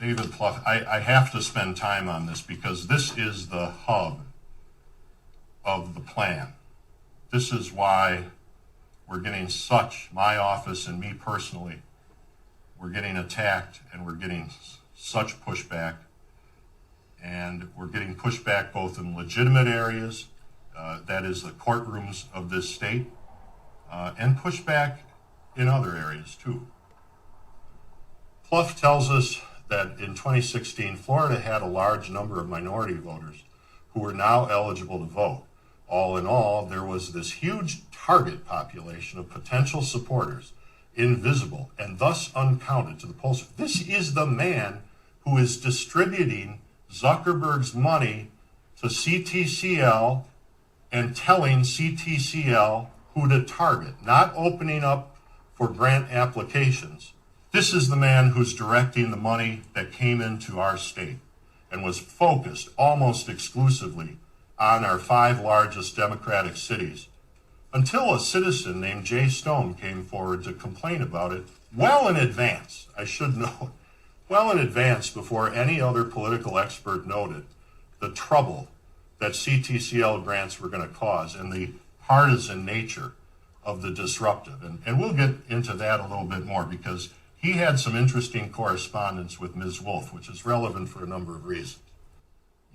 David Plouffe, I have to spend time on this because this is the hub of the plan. This is why we're getting my office and me personally, we're getting attacked and we're getting such pushback. And we're getting pushback both in legitimate areas, that is the courtrooms of this state, and pushback in other areas too. Plouffe tells us that in 2016, Florida had a large number of minority voters who were now eligible to vote. All in all, there was this huge target population of potential supporters, invisible and thus uncounted to the polls. This is the man who is distributing Zuckerberg's money to CTCL and telling CTCL who to target, not opening up for grant applications. This is the man who's directing the money that came into our state and was focused almost exclusively on our 5 largest Democratic cities, until a citizen named Jay Stone came forward to complain about it well in advance, I should note, well in advance before any other political expert noted the trouble that CTCL grants were going to cause and the partisan nature of the disruptive. And we'll get into that a little bit more because he had some interesting correspondence with Ms. Wolf, which is relevant for a number of reasons.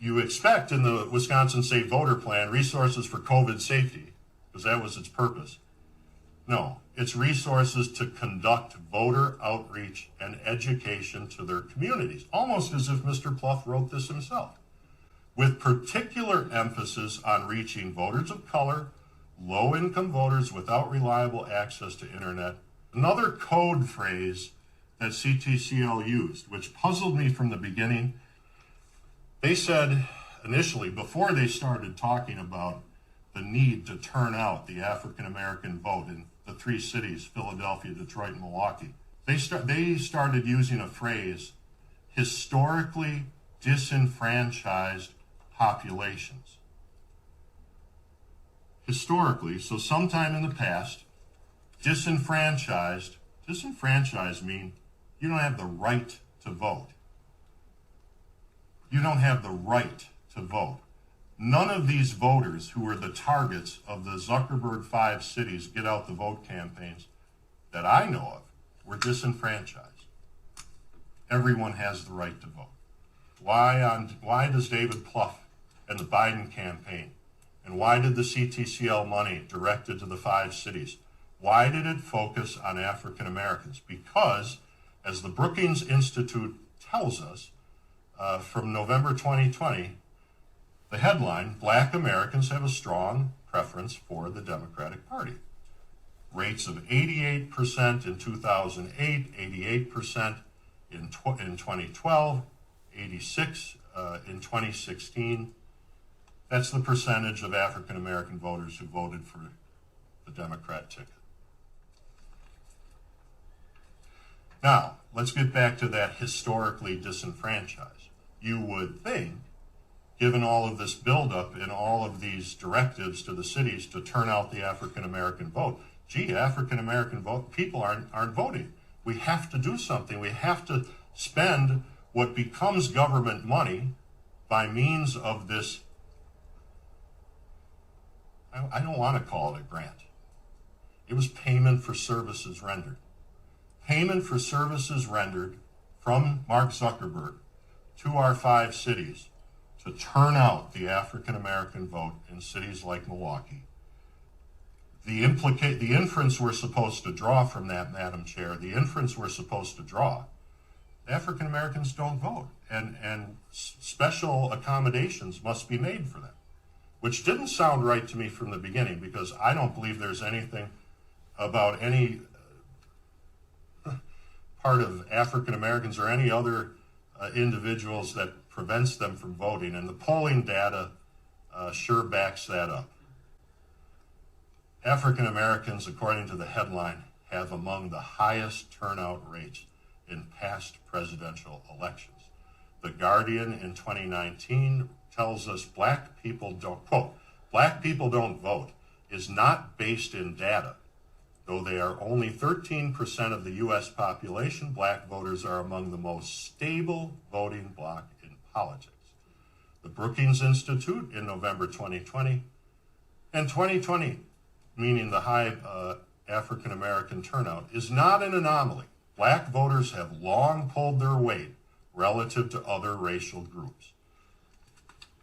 You expect in the Wisconsin State Voter Plan resources for COVID safety, because that was its purpose. No, it's resources to conduct voter outreach and education to their communities, almost as if Mr. Plouffe wrote this himself, with particular emphasis on reaching voters of color, low-income voters without reliable access to internet. Another code phrase that CTCL used, which puzzled me from the beginning, they said initially, before they started talking about the need to turn out the African-American vote in the 3 cities, Philadelphia, Detroit, and Milwaukee, they started using a phrase, historically disenfranchised populations. Historically, so sometime in the past, disenfranchised mean you don't have the right to vote. You don't have the right to vote. None of these voters who were the targets of the Zuckerberg 5 cities get out the vote campaigns that I know of were disenfranchised. Everyone has the right to vote. Why does David Plouffe and the Biden campaign, and why did the CTCL money directed to the 5 cities, why did it focus on African Americans? Because, as the Brookings Institute tells us, from November 2020, the headline, Black Americans have a strong preference for the Democratic Party. Rates of 88% in 2008, 88% in 2012, 86 in 2016. That's the percentage of African American voters who voted for the Democrat ticket. Now, let's get back to that historically disenfranchised. You would think, given all of this buildup and all of these directives to the cities to turn out the African American vote, African American people aren't voting. We have to do something. We have to spend what becomes government money by means of this, I don't want to call it a grant. It was payment for services rendered. Payment for services rendered from Mark Zuckerberg to our 5 cities to turn out the African American vote in cities like Milwaukee. The inference we're supposed to draw from that, Madam Chair, the inference we're supposed to draw, African Americans don't vote, and special accommodations must be made for them, which didn't sound right to me from the beginning, because I don't believe there's anything about any part of African Americans or any other individuals that prevents them from voting, and the polling data sure backs that up. African Americans, according to the headline, have among the highest turnout rates in past presidential elections. The Guardian in 2019 tells us black people don't, quote, black people don't vote is not based in data, Though they are only 13% of the U.S. population, black voters are among the most stable voting bloc in politics. The Brookings Institute in November 2020, and 2020, meaning the high African American turnout, is not an anomaly. Black voters have long pulled their weight relative to other racial groups.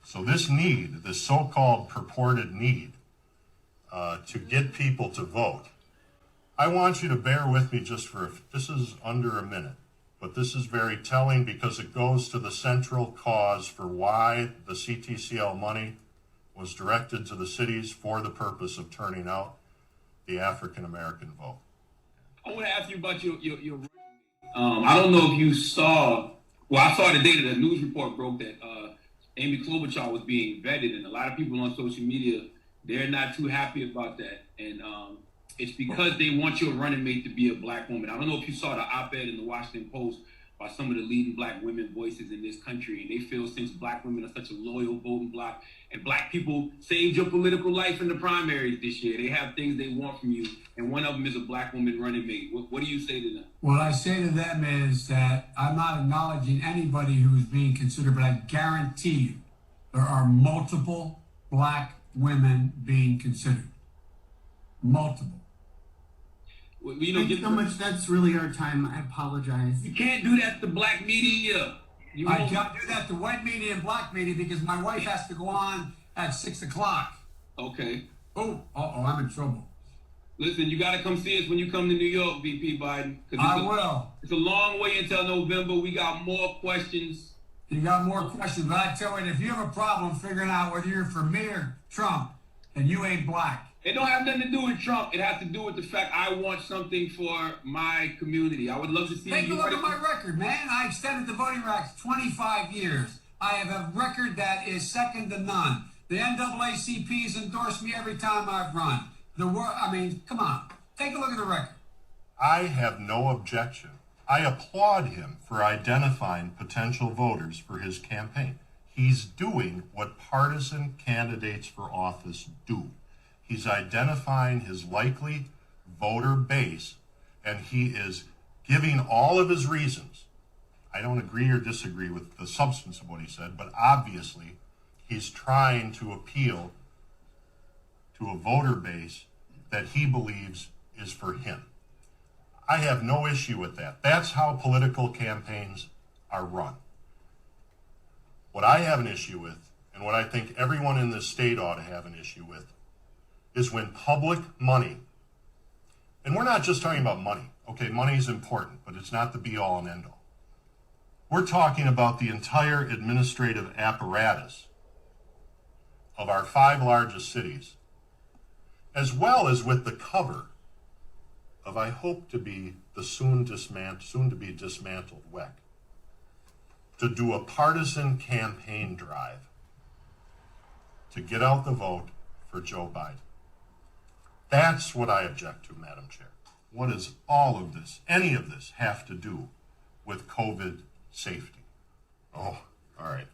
So this need, this so-called purported need to get people to vote, I want you to bear with me just for, this is under a minute, but this is very telling because it goes to the central cause for why the CTCL money was directed to the cities for the purpose of turning out the African American vote. I want to ask you about your I don't know if you saw, well, I saw the day that the news report broke that Amy Klobuchar was being vetted, and a lot of people on social media, they're not too happy about that. And it's because they want your running mate to be a black woman. I don't know if you saw the op-ed in the Washington Post by some of the leading black women voices in this country, and they feel since black women are such a loyal voting bloc, and black people saved your political life in the primaries this year, they have things they want from you, and one of them is a black woman running mate. What do you say to them? What I say to them is that I'm not acknowledging anybody who is being considered, but I guarantee you there are multiple black women being considered. Multiple. Well, Thank you so much. That's really our time. I apologize. You can't do that to black media. I can't do that to white media and black media because my wife has to go on at 6 o'clock. Okay. I'm in trouble. Listen, you got to come see us when you come to New York, VP Biden. I will. It's a long way until November. We got more questions. You got more questions, but I tell you, if you have a problem figuring out whether you're for me or Trump, and you ain't black. It don't have nothing to do with Trump. It has to do with the fact I want something for my community. I would love to see Take you. a look at my record, man. I extended the voting rights 25 years. I have a record that is second to none. The NAACP's endorsed me every time I've run. Come on. Take a look at the record. I have no objection. I applaud him for identifying potential voters for his campaign. He's doing what partisan candidates for office do. He's identifying his likely voter base, and he is giving all of his reasons. I don't agree or disagree with the substance of what he said, but obviously he's trying to appeal to a voter base that he believes is for him. I have no issue with that. That's how political campaigns are run. What I have an issue with, and what I think everyone in this state ought to have an issue with, is when public money, and we're not just talking about money. Okay, money is important, but it's not the be-all and end-all. We're talking about the entire administrative apparatus of our 5 largest cities, as well as with the cover of, I hope to be the soon to be dismantled WEC, to do a partisan campaign drive to get out the vote for Joe Biden. That's what I object to, Madam Chair. What does all of this, any of this, have to do with COVID safety? Oh, all right.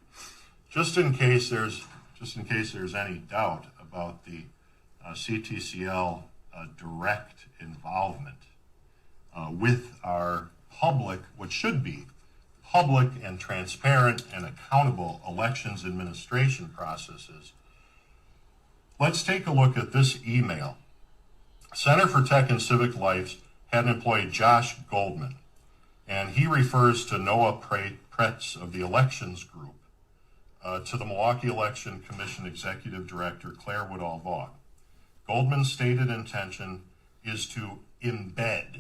Just in case there's any doubt about the CTCL direct involvement with our public, what should be public and transparent and accountable elections administration processes, let's take a look at this email. Center for Tech and Civic Life had an employee, Josh Goldman, and he refers to Noah Pretz of the Elections Group, to the Milwaukee Election Commission Executive Director, Claire Woodall-Vaughn. Goldman's stated intention is to embed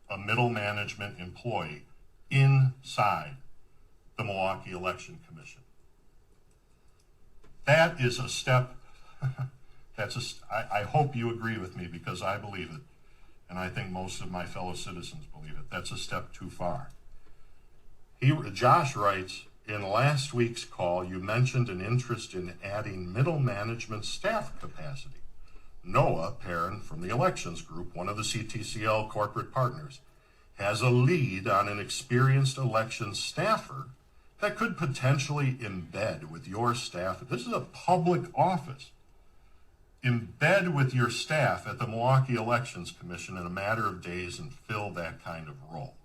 a middle management employee inside the Milwaukee Election Commission. That is a step, I hope you agree with me because I believe it, and I think most of my fellow citizens believe it. That's a step too far. Josh writes, in last week's call, you mentioned an interest in adding middle management staff capacity. Noah Perrin from the Elections Group, one of the CTCL corporate partners, has a lead on an experienced elections staffer that could potentially embed with your staff. This is a public office. embed with your staff at the Milwaukee Elections Commission in a matter of days and fill that kind of role.